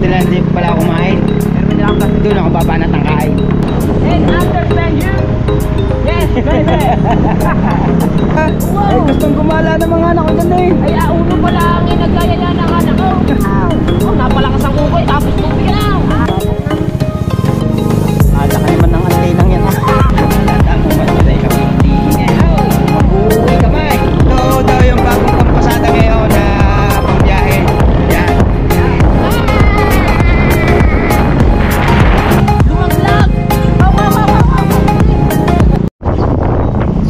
Hindi pala kumain. Doon ako babanat ng kain. And understand you? Yes, baby. Wow. Ay, gustong gumala ng mga anak ko dyan eh. Ay, uno pala ang inagaya niya ng anak ko. Oh, napalakas ang ukoy, tapos tubig ka lang. Ala ka naman ng antenang yan ha. Tanda mo ba naman tayo kami hindi ngayon. Mag-uwi kamay. Ito daw yung bagong kampasada ngayon na pangbiyahe. Yan. Lumaglag.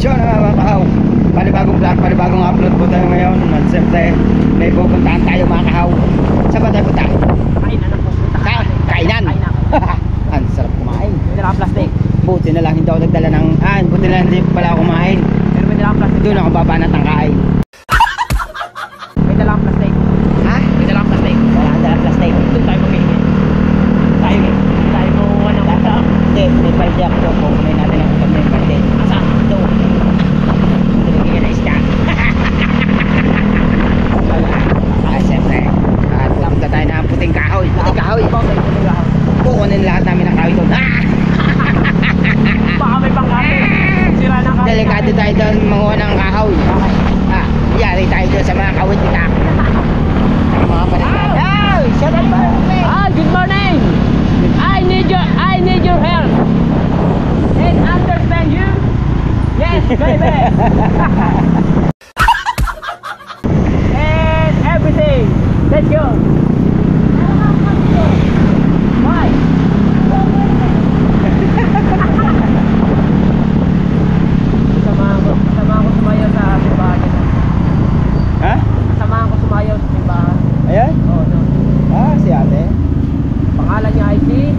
So mga kahaw, panibagong vlog, panibagong upload po tayo ngayon. At siyempre, may pupuntahan tayo mga kahaw. Saan ba tayo punta? Kainan ang pupunta. Kainan. Ang sarap kumain. May dalang plastic. Buti na lang hindi ako nagdala ng... buti na lang hindi pala ako kumain. Pero may dalang plastic. Doon ako babanat ng kain. May dalang plastic. Ha? May dalang plastic. Wala ang dalang plastic. Doon tayo mamili. Tayo mo ano kata. Hindi, may palde ako doon. Kukunin natin ang kami ng palde. Asa? Doon. Tulogin na isda. Siyempre. At punta tayo ng puting kahoy. Puting kahoy. Kukunin lahat namin ng kahoy doon. Baka may pangkahoy. Sira ng kahoy. Delikado tayo doon manguha ng kahoy. Yari tayo doon sa mga kawit kita. Mga paligid. Shut up ba? Good morning. I need your help. And understand you? Yes, baby. And everything. Let's go. Why? Kasama ko sumayaw sa simbahan. Ha? Kasama ko sumayaw sa simbahan. Ayan? Oo, no. Si ate. Pangalan niya ay si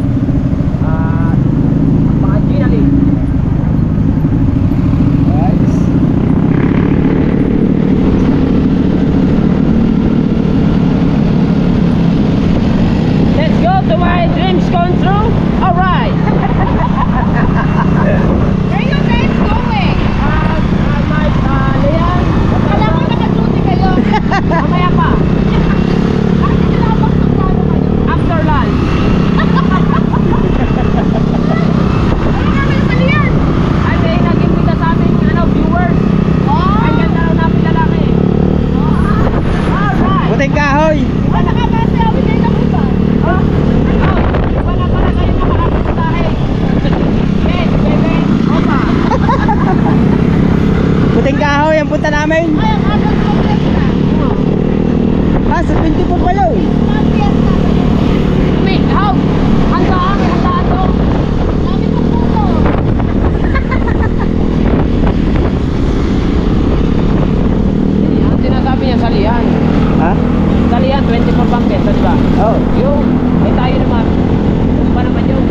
Gina Lee. Nice. Let's go to my dreams come true. All right. Where you guys going? Leon. Kala ko naka-duty kayo. Mamaya pa. Bakit nilabas ng plano kayo? After lunch. Ano namin pala yan? Ay, may nag-imbita sa aming viewers. Ang ganda raw namin lalaki. Alright. Puting kahoy. Iba nakabasa kami kayo ng iba. Iba na pala kayo makakapuntahe. Yes, baby. Opa. Puting kahoy ang punta namin. Ay, ang agang progress na. Sa 24 pa yun. Mga fiesta. How? Handaan to. Dami pang puno. Ang sinasabi niya salihan. Ha? Salihan, 24 pang peso, di ba? Oh. Yung, tayo naman. Kung pa naman yung.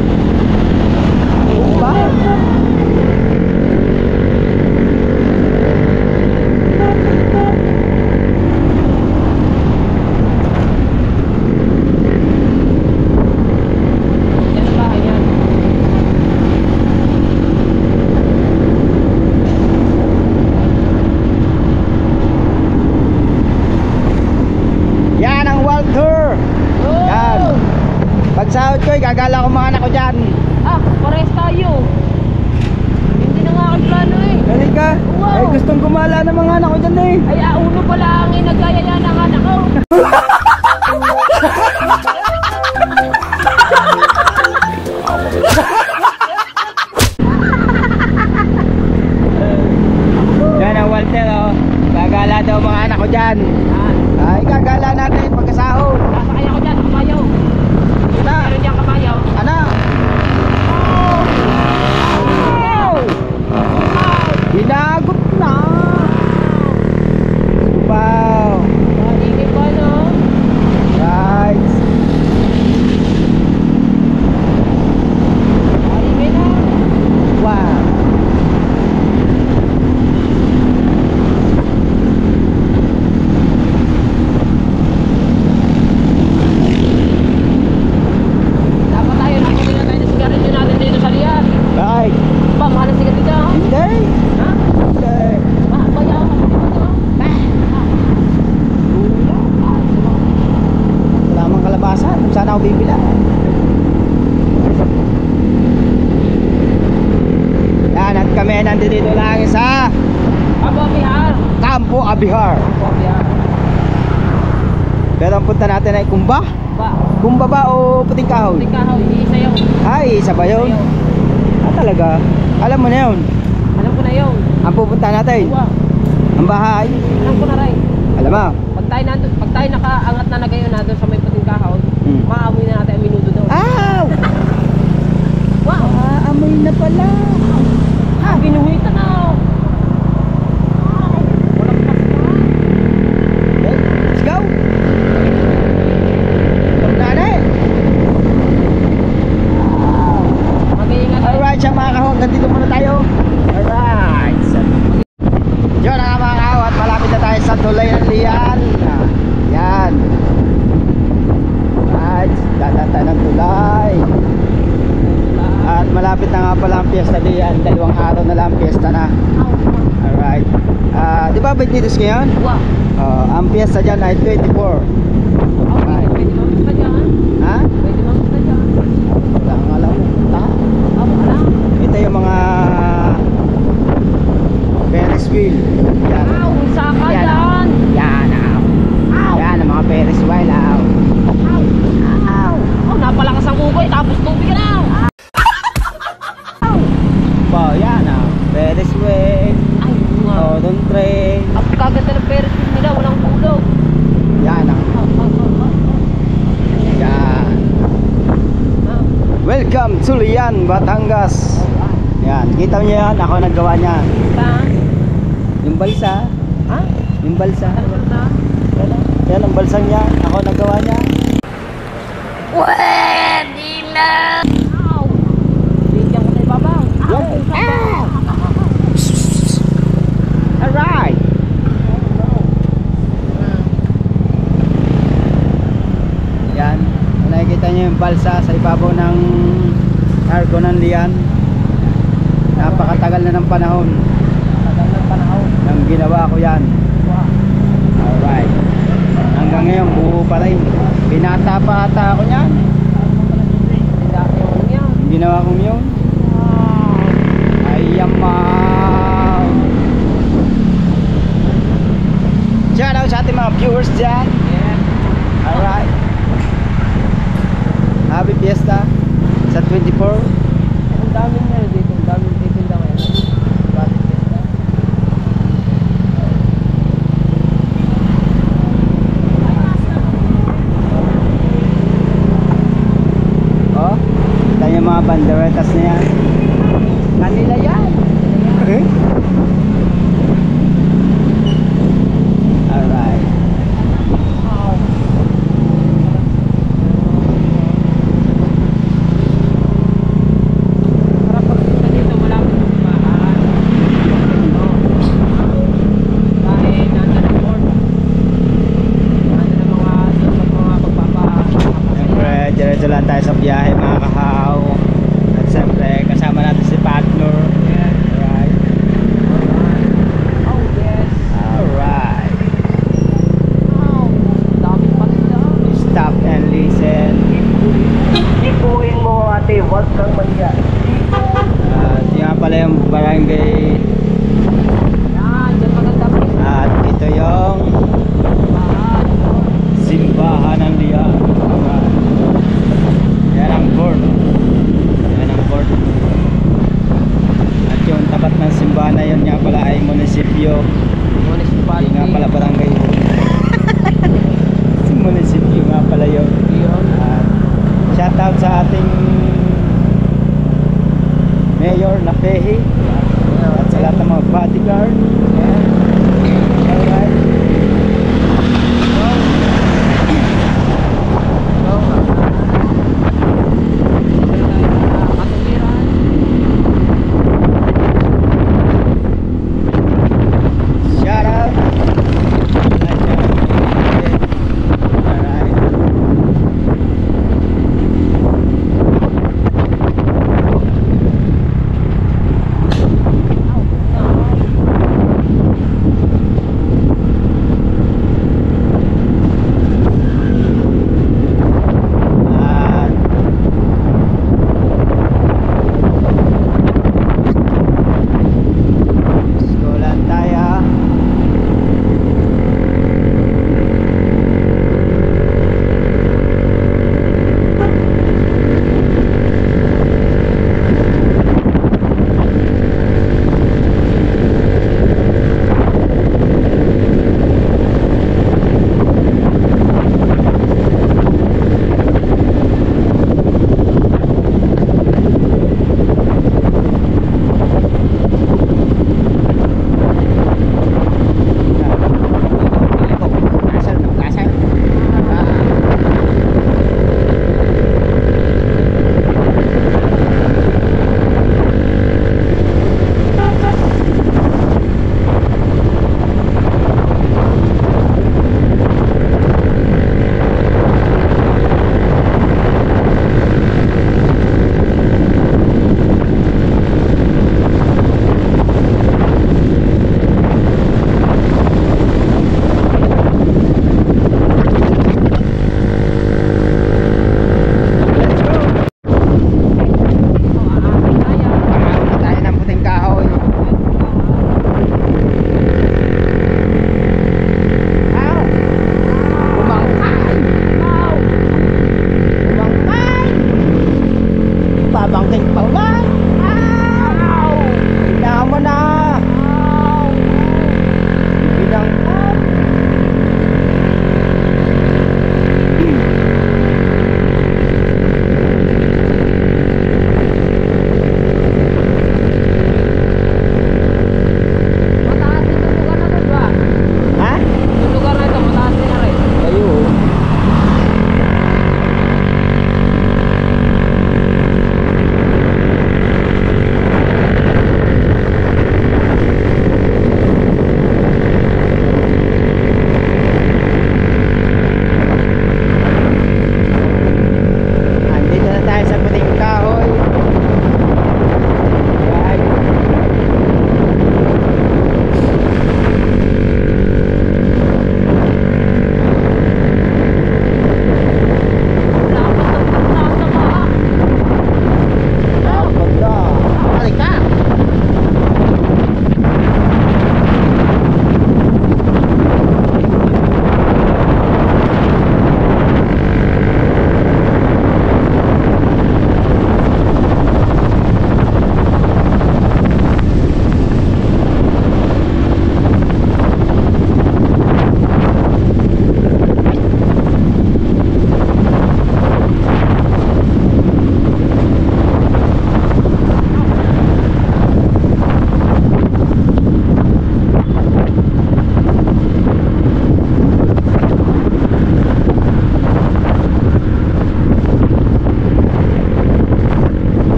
Ba? Yan ang bahay yan. Yan ang world tour. Yan. Oh! Pagsahod ko, gagala ko mga anak ko dyan. Pares tayo. Hindi na nga ang plano eh. Kasi ka, Wow. ay gustong gumala ng mga anak ko dyan eh. Ay, uno pala ang inagaya niya ng anak ko. Yan ang Walter oh. Gagala daw mga anak ko dyan. Ay, gagala natin pagkasahod. Sasakay ako dyan, kamayaw. Kita. Meron dyan kamayaw. Ano? Hinagot na. Wow. Maligid pa, no? Right. bibila. Yan, at kami nandito lang sa Abo, Bihar. Campo Abihar. Abo, Bihar. Pero ang punta natin ay Kumba. Ba, Kumba ba o Puting Kahoy? hindi ka, isa yun. Ay, isa ba yun? Ah, talaga? Alam mo na yun. Alam ko na yun. Ang pupunta natin. Wow. Ang bahay. Alam ko na rin. Alam mo? Pag tayo nakaangat na ngayon na doon sa may Puting Kahoy, maamoy na natin ang minuto doon. Ah! Wow! Amoy na pala. Ah, binuhita na! Walang pasok. Okay, let's go. Pagdaan Mag-iingat tayo. Alright, siya mga kahon. Nandito muna tayo. Alright. Yun na nga mga kahon. At malapit na tayo sa Tulay ng Lian. Yan. Alright. Dadaan tayo ng Tulay. At malapit na nga pala ang piyesta Lian. 2 araw na lang ang piyesta na. Alright. Di ba 22 ngayon? Wow! Ang piyesta dyan ay 24. Okay, pwede mamusta dyan. Ha? Pwede mamusta dyan. Wala kang alam mo. Ta? Abo, alam. Ito yung mga Ferris wheel. Yan. Wow! Saka Yan. dyan! Yan. Yan ang mga Ferris wheel. Oh, napalakas ang ugoy, tapos tubig na! Wow, yan Ferris wheel. Ay, nga. Odon train. Ang kaganda ng Ferris wheel nila, walang kulog. Yan Yan. Welcome to Lian, Batangas. Yan. Kita niyo yan. Ako naggawa niya. Yung balsa. Ha? Yung balsa. Ano na? Yan ang balsang niya. Ako naggawa niya. Pwede na! Ow! Bigyan ko na ibabaw. Alright. Yan. Kung nakikita niyo yung balsa sa ibabaw ng cargo ng Lian. Napakatagal na ng panahon. Tagal ng panahon. Nang ginawa ko yan. Wow. Alright. Hanggang ngayon buo pa rin. Binata pa ata ako niyan. Hindi dati yung ano yan. Ginawa kong yun. Ay yamaw. Shout out sa ating mga viewers dyan. Yeah. Alright. Happy Fiesta sa 24. Ang daming na dito. Ang daming titinda ngayon. Bakit fiesta? Oh, tayo yung mga banderetas na yan. Kanila yan. Okay. Alright. Para pagpunta dito, malapit sa bahay. Dahil nandun ang port. Nandun ang mga Siyempre, diretso lang tayo sa biyahe mga kahaw. At siyempre, kasama natin si partner. Alright. Oh, yes. Alright. Oh, dami palinda. Stop and listen. Ipuin mo ate, wag kang manya. At yun nga pala yung barangay. Yan, dyan maganda pa yung At ito yung bahay. simbahan ng Lian. Alright. Yan ang court. Yan ang court. At yung tapat ng simbahan na yun nga pala ay munisipyo. Municipality. Hindi nga pala barangay. Munisipyo nga pala yun. Yun. Shout out sa ating Mayor Napehi at sa lahat ng mga bodyguard. Alright. Shout out. Alright.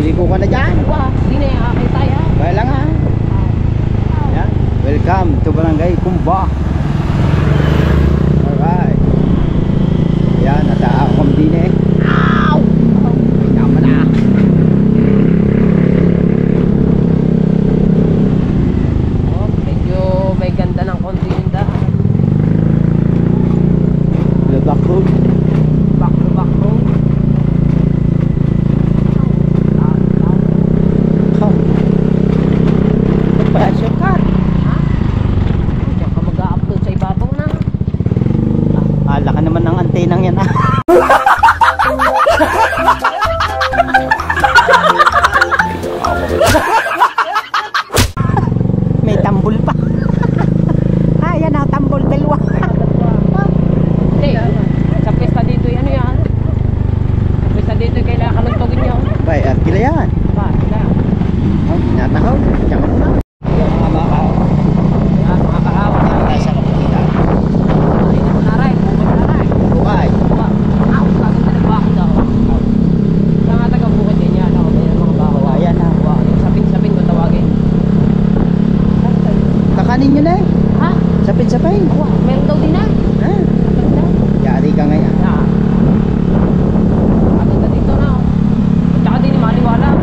Liko ka na dyan. Wah, hindi na yung akin tayo. Wala nga. Yan. Welcome to Barangay Kumba. Alright. Yan, nataakam din eh. Ow! May tama na. Oh, medyo may ganda ng konti yung daan. Labak road. Back to back road. Oh. Pressure car. Ha? Diyan ka mag-a-upload sa ibabaw na. Ala ka naman ng antenang yan ah. May tambol pa. Ayan na, tambol dalawa. Hindi, sa pesta dito yan yan. Sa pesta dito kailangan kaluntugin yun. Bay, kila yan. Ba, sila. Oh, natakaw. Diyan ka muna. Yung mga makaw. Yan, mga kahawa. Tayo sa kapitan. Ay, naray, naray. Bukay. Ah, kaganda na bako daw. Sa nga taga-bukod yan yan. Ako ba yan mga bako? Ayan na. Yung sapin-sapin ko tawagin. Kakanin nyo na eh. Ha? Sapin-sapin. Wow, meron daw din na. Ha? Yari ka ngayon. Yeah. Maganda dito na. At saka din maliwala.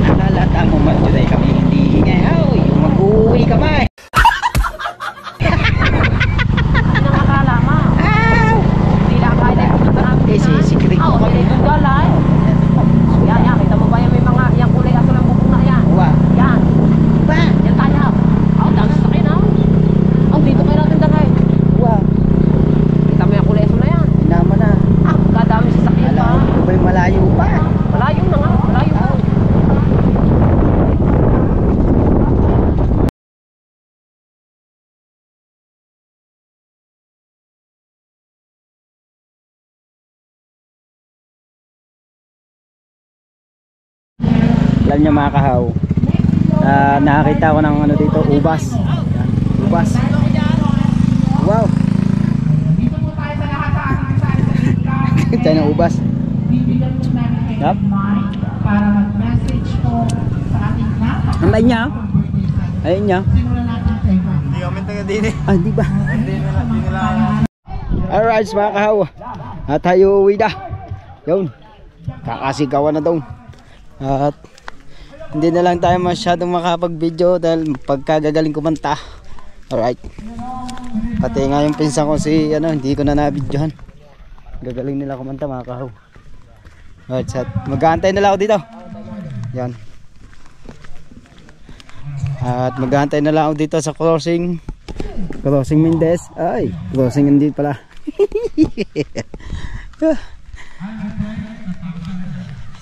Nalalata mo man dyan ay kami hindi hingay. Ay, yung mag-uwi ka man. Ano ang akala mo? Hindi lang kaya na pumunta namin. Eh, secret mo kami. Oo, hindi galay. Yan, yan. Kita mo ba yung may mga yung kulay aso ng bubong na yan? Uwa. Yan. Ba? Yan tayo. Oh, dami sa akin ah. Oh, dito kayo natin dagay. Uwa. Kita mo yung kulay aso na yan. Hinama na. Ah, kadami sa sakit pa. Alam ko ba'y malayo pa? Malayo na nga. Malayo pa. Alam niyo mga kahaw, nakakita ko ng ano dito, ubas. Yan, ubas. Wow. Tayo ng ubas. Yup. Para mag-message po sa ating mapa. Anday niya. Ayun niya. Hindi kami taga din eh. Ah, di ba? Alright mga kahaw, at tayo uwi na. Yun, kakasigawan na daw. At hindi na lang tayo masyadong makapag-video dahil pagkagagaling kumanta. Alright. Pati nga yung pinsan ko si hindi ko na na-videohan. Gagaling nila kumanta mga kahaw. Alright, so mag-aantay na lang ako dito. Yan. At mag-aantay na lang ako dito sa crossing Mendez. Ay, crossing hindi pala.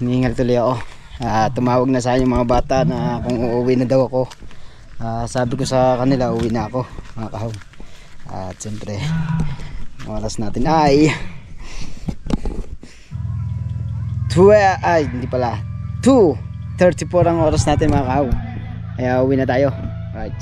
Hiningal tuloy ako. Tumawag na sa akin yung mga bata na kung uuwi na daw ako. Sabi ko sa kanila uuwi na ako mga kahaw. At siyempre oras natin ay hindi pala 2:34 ang oras natin mga kahaw. Kaya uwi na tayo. Right.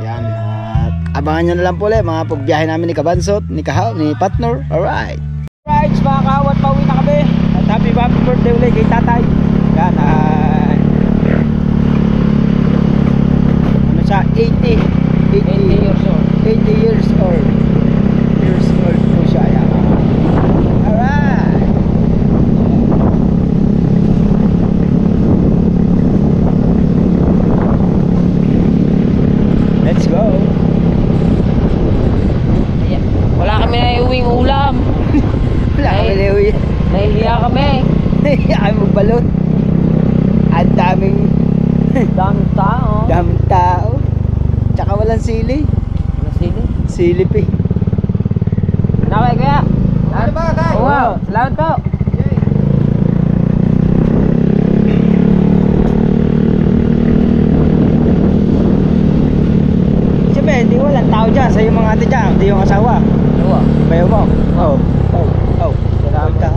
Yan. At abangan nyo na lang po ulit mga pagbiyahe namin ni Kabansot, ni Kahaw, ni Partner. Alright. Alright mga kahaw, at pauwi na kami. At happy birthday ulit kay tatay. Yan. Ano siya? 80 years old. 80 years old. Years old po siya. Yan. Alright. Let's go. Ayan. Wala kami na uwing ulam. Wala kami na uwi. Nahihiya kami. Ay magbalot. Ang daming Daming tao. Tsaka walang sili. Ano sili? Silip eh. Naway kaya? Ano ba tayo? Wow, salamat po. Siyempre, hindi walang tao dyan. Sa'yo mga ate dyan. Hindi yung asawa. Oo. Bayo mo. Oh. Salamat.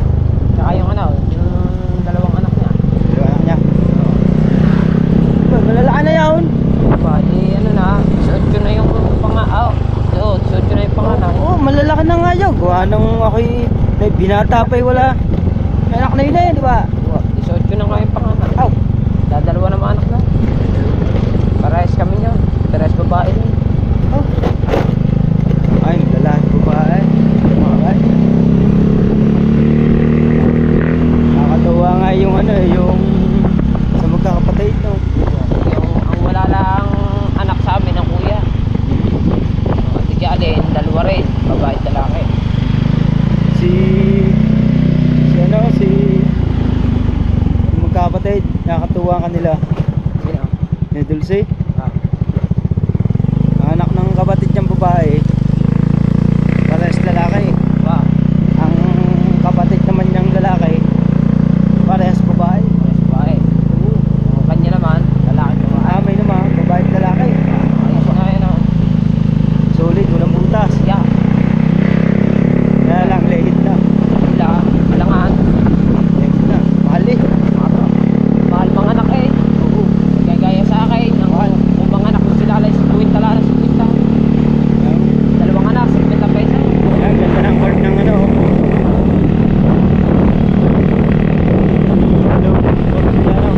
Tsaka yung yung dalawang anak niya. Dalawa anak niya. Malalaki na yun. Ba, suot ko na yung suot ko na yung panganak. Oo, malalaki na nga yun. Gawa nung ako'y may binata pa wala. May anak na yun eh, di ba? 18 na nga yung panganak. Aw. Dadalawa na mga anak na. Parehas kami niya. Parehas babae rin. Oh. Ay, lalaki ko pa eh. Ay. Nakakatawa nga yung ano eh, yung sa magkakapatid no. Yung ang wala lang anak sa amin ng kuya. Ati Alin, dalawa rin. Babae at lalaki. Si yung magkakapatid, nakakatuwa kanila. Sino? Ni Dulce. Ah. Ang anak ng kapatid niyang babae, parehas lalaki. Ba? Ang kapatid naman niyang lalaki, parehas babae. Parehas babae. Ang kanya naman, lalaki babae. May naman, babae at lalaki. Ayos na yun oh. Solid, walang butas. Yeah. Kaya lang, lehit na. Sila, alangan. Lehit na. Mahal eh. Mahal mga anak eh. Oo. Gaya sa akin, Mahal. kung mga anak ko sila ay 50 lang, 50. Dalawang anak, 50 pesos. Ayan, ganda ng board ng ano. Hello, board ng ano.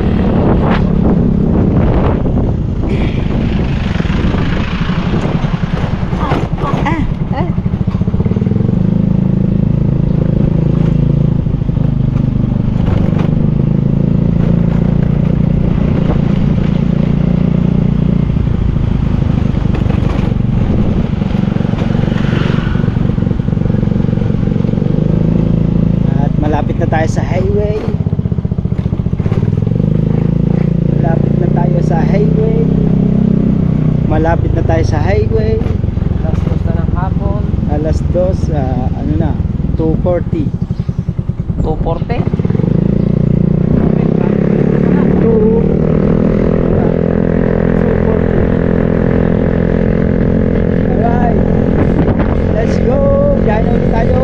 At malapit na tayo sa highway. Malapit na tayo sa highway. Malapit na tayo sa highway. Alas 2 na ng hapon. Alas 2, ano na, 2:40. 240. 2:40. Alright. Let's go. Diyan ulit tayo.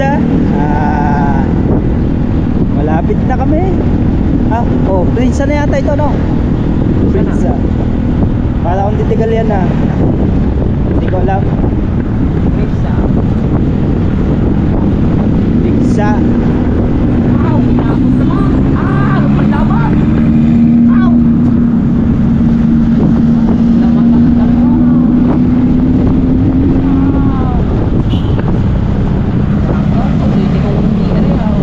pizza. Malapit na kami. Oh, pizza na yata ito, no? Pizza. Kala kong titigal yan, hindi ko alam. Pizza. Pizza. Ow! Inabot naman! Panlaban! Ow! Namatakot ako. Hindi ko hindi na rin ako.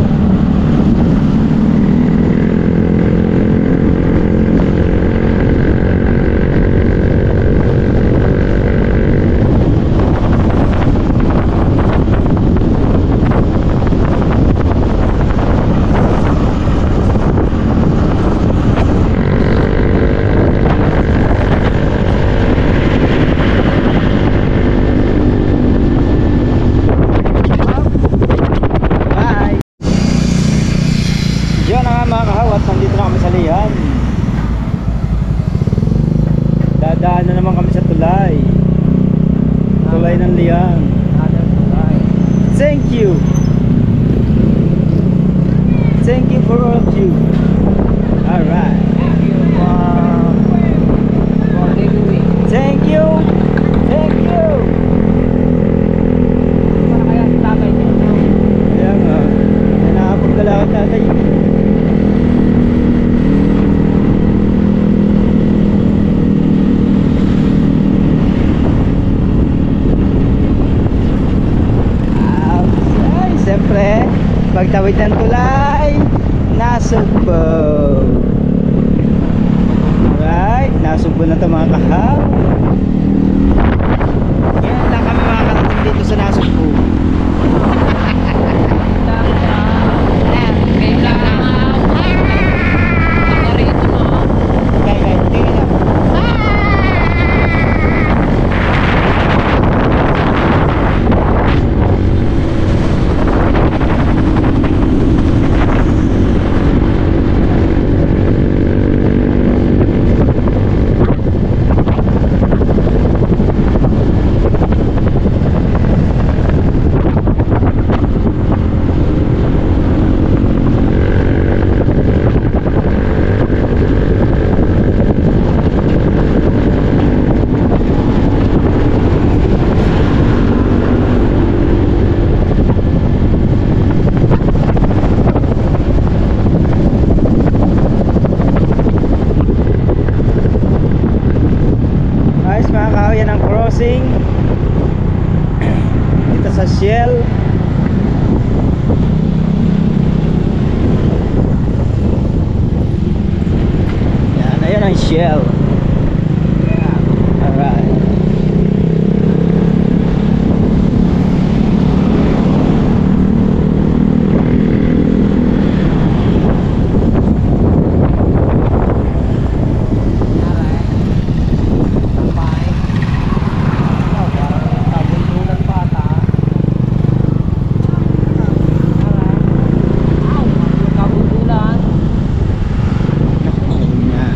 Bye! Yun na nga mga kahawat, nandito na kami sa Lihan. Dadaan na naman kami sa tulay. Tulay ng Lihan. Thank you! Thank you for all of you. Alright. Thank you for living. Thank you! Thank you! Para kaya si tatay niya. Kaya nga, nakapagdala ka tatay. Ay, siyempre, pagtawid ng tulay, nasugbo. Alright, nasugbo na ito mga kahaw. Ngayon lang kami makakarating dito sa nasugbo. Kaya, tingin na. Guys, mga kahaw, yan ang crossing dito sa Shell. Yan, ayun ang Shell. Alright. Ayun nga.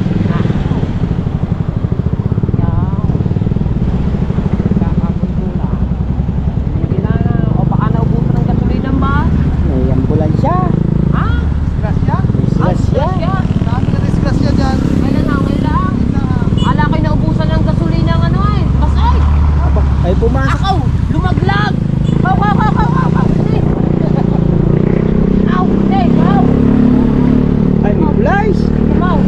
May ambulansya. Disgrasya. Ay, pumasok. Ako! Lumaglag! Wow! Ow! Hey! Wow! Ay, may flies. Wow!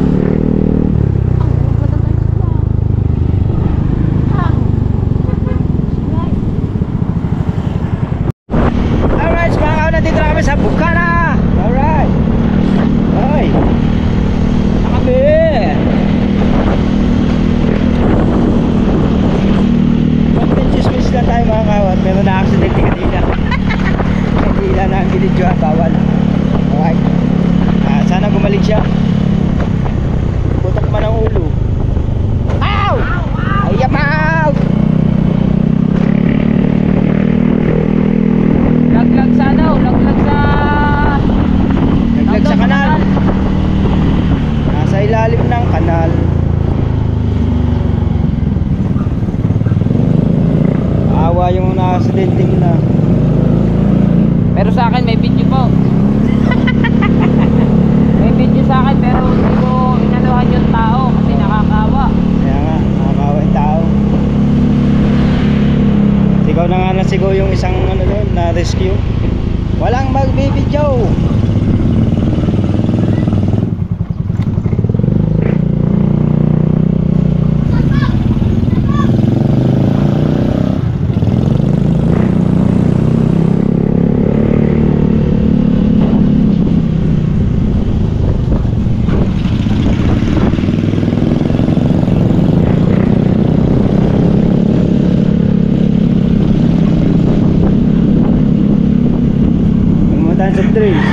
Alright, mga kahaw, nandito na kami sa Bukana. Alright. Ay. Kami. Mag-chismis na tayo mga kahaw at meron na accident kanina. Hindi lang na ang binidyo, bawal. Alright. Sana gumaling siya. Putok man ang ulo. Ow! Ay, yapaw! Laglag sa ano? Laglag sa... Naglag sa kanal. Nasa ilalim ng kanal. Awa yung na-accidenting na. Pero sa akin may video po. May video sa akin pero hindi ko inanuhan yung tao kasi nakakawa. Kaya nga, nakakawa yung tao. Sigaw na nga na sigaw yung isang ano doon na rescue. Walang magbibidyo. Soft drinks.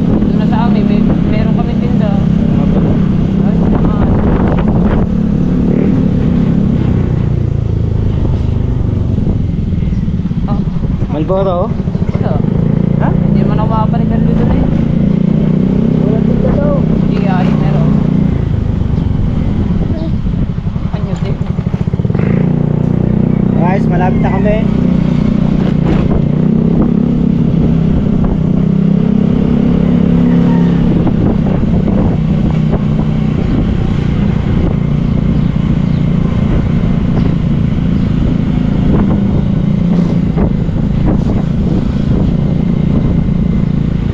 Doon na sa amin, meron kami tinda. Ay, naman. Oh, Malboro. ito. Ha? Hindi naman ako makapanigan dito na yun. Wala tinda daw. Hindi, ay, meron. Anyo din. Guys, malapit na kami.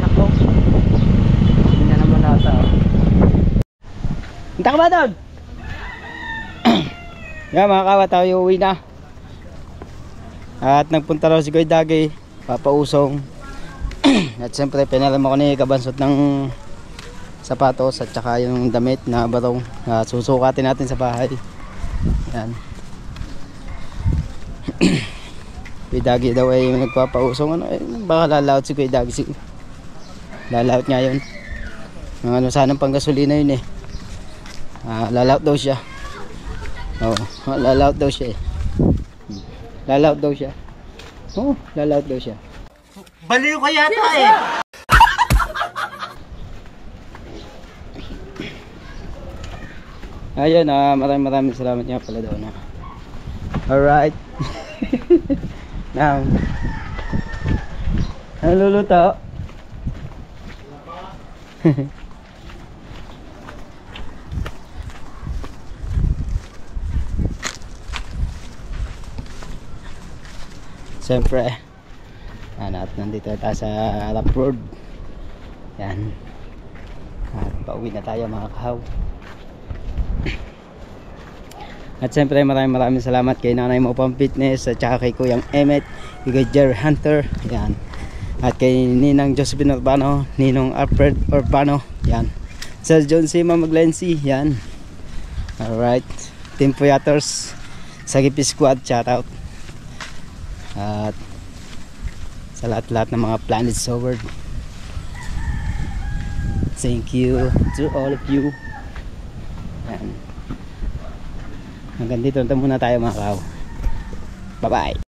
Nako. Hindi na naman nata. Punta ka ba doon? Yan mga kawa, tayo uwi na. At nagpunta raw si Kuya Dagi, papausong. At siyempre pinalam ako ni Kabansot ng sapatos at saka yung damit na barong na susukatin natin sa bahay. Yan. Kuya Dagi daw ay nagpapausong. Ano, baka lalaot si Kuya Dagi. Lalaot nga yun. Ano, sanang panggasolina yun eh. Lalaot daw siya. Oo, lalaot daw siya eh. Lalaot daw siya. Oo, lalaot daw siya. Baliw ka yata eh. Ayun, maraming salamat nga pala daw na. Alright. Now, ano luluto? Siyempre, at nandito tayo sa Rough Road. Yan. At pauwi na tayo mga kahaw. At siyempre maraming salamat kay Nanay Mo Pang Fitness at saka kay Kuyang Emmet, kay Jerry Hunter, yan. At kay Ninang Josephine Urbano, Ninong Alfred Urbano, yan. Sir John C. Maglensi, yan. Alright, Team Puyators, Sagipi Squad, shoutout. At sa lahat-lahat ng mga planets sa world, thank you to all of you. Yan. Hanggang dito na muna tayo mga kaw. Bye bye.